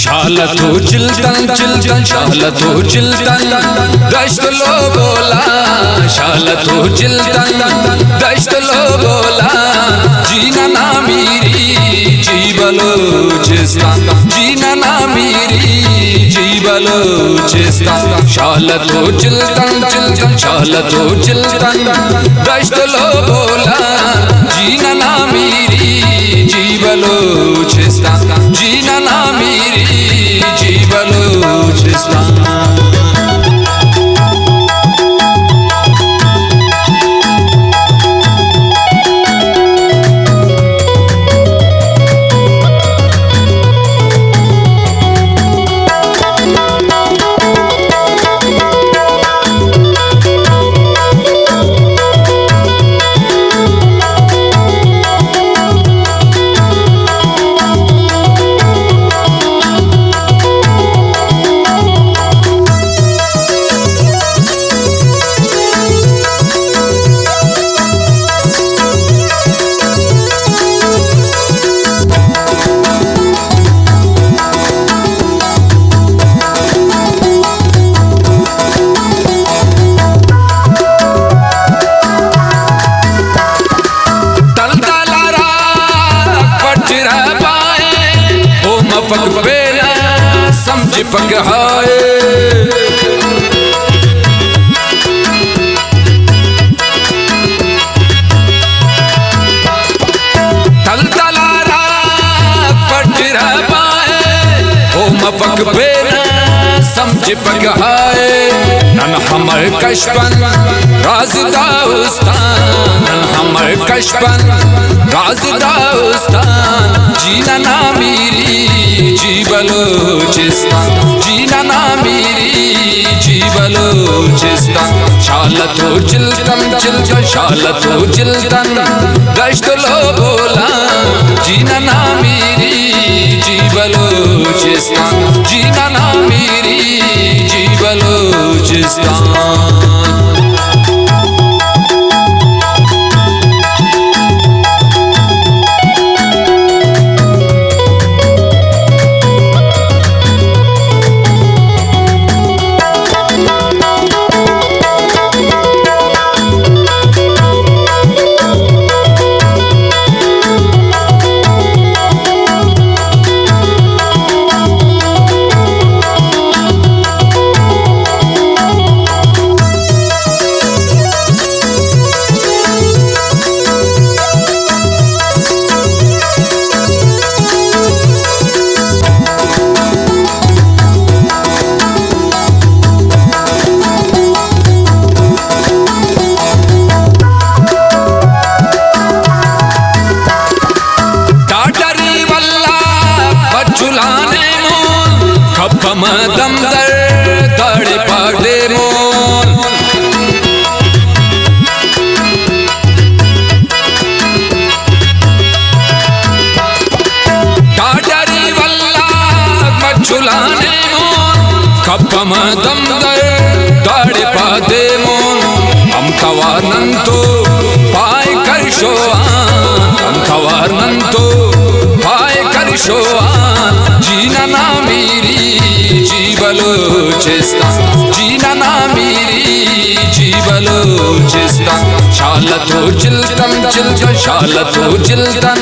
शालतो चिल्तन चिल्तन शालतो चिल्तन दश्त लो बोला शालतो चिल्तन दश्त लो बोला जीना ना मेरी जी बलोचिस्तान जीना ना मेरी जी बलोचिस्तान शालतो चिल्तन चिल्तन शालतो चिल्तन दश्त लो बोला जीना ना मेरी जी बलोचिस्तान जीना ना मेरी जी बलोचिस्तान। पक बेला समझ पक हाय तल तलारा पटरा पाए ओ मपक बेला समझ पक हाय नन हमर कशपन राज़दास्तान नन हमर कशपन राज़दास्तान जीना ना मेरी जी बलोचिस्तान जीना ना मेरी जी बलोचिस्तान शालतो चिल्तन चिल्तन शालतो चिल्तन दश्त लो बोला जीना ना मेरी जी बलोचिस्तान जीना ना मेरी जी बलोचिस्तान। खपम दमदर दाड़े पागदे मोन टाडरी वल्ला मचुलाने मोन खपम दमदर दाड़े पागदे मोन हम कवारनंतो पाए कर शोआन हम कवारनंतो पाए कर शोआन जीना ना मेरी जी बलोचिस्तान जीना ना मेरी जी बलोचिस्तान शालतो चिल्तन चिल्तन शालतो चिल्तन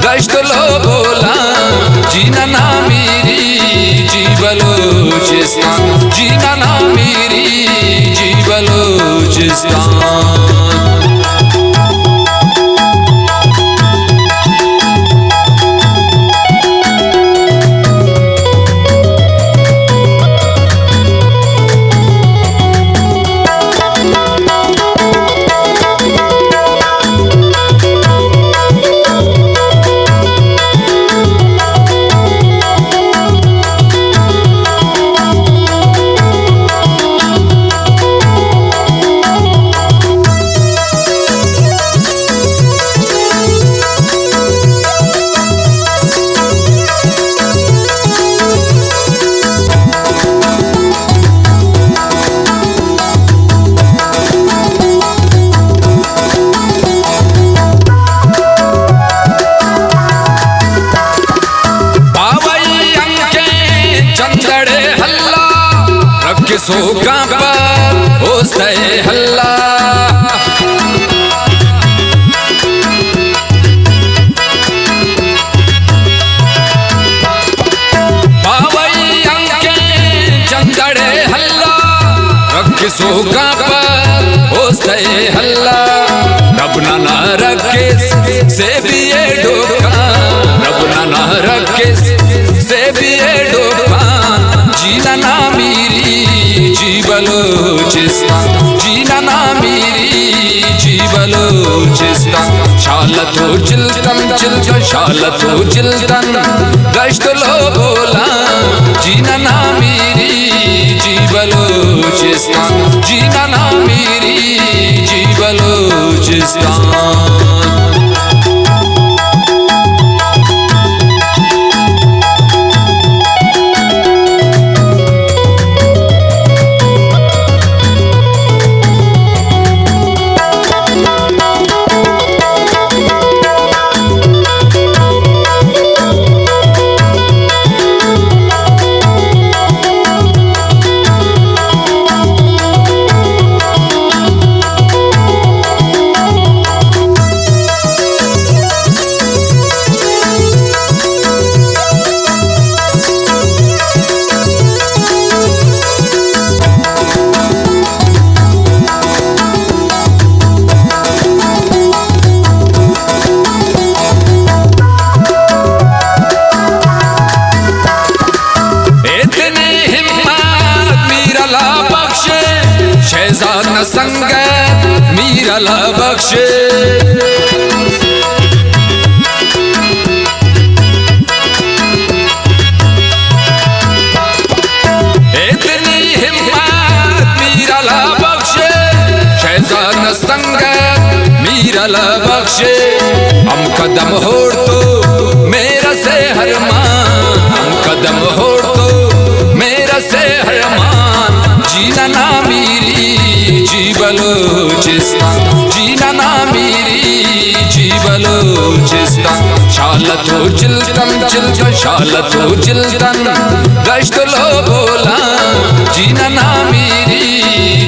दश्त लो बोला जीना ना मेरी जी बलोचिस्तान जीना ना मेरी जी बलोचिस्तान। चंदड़े हल्ला रख सो कांपर होस्ते हल्ला पावई अंके चंदड़े हल्ला रख सो कांपर होस्ते हल्ला रब ना रखे से भी ये डोका रब ना रखे से भी ये डोका जीना ना मेरी जीबलोचिस्तान जीना ना मेरी जीबलोचिस्तान शालतो चिल्तन चिल्तन शालतो चिल्तन गश्त लो बोला जीना ना मेरी जीबलोचिस्तान जीना ना मेरी जीबलोचिस्तान शहजाद न संगत मीरा ला बख्शे इतनी हिम्मत मीरा ला बख्शे शहजाद न संगत मीरा ला बख्शे हम कदम होड़ तो मेरा से हरमान हम कदम होड़ तो मेरा से हरमान जीना ना मेरी जीबलोचिस्तान जीना ना मेरी जीबलोचिस्तान शालतो चिल्तन चिल्तन शालतो चिल्तन गश्त लो बोला जीना ना मेरी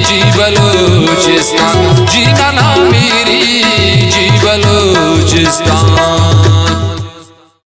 जीबलोचिस्तान जीना ना मेरी जीबलोचिस्तान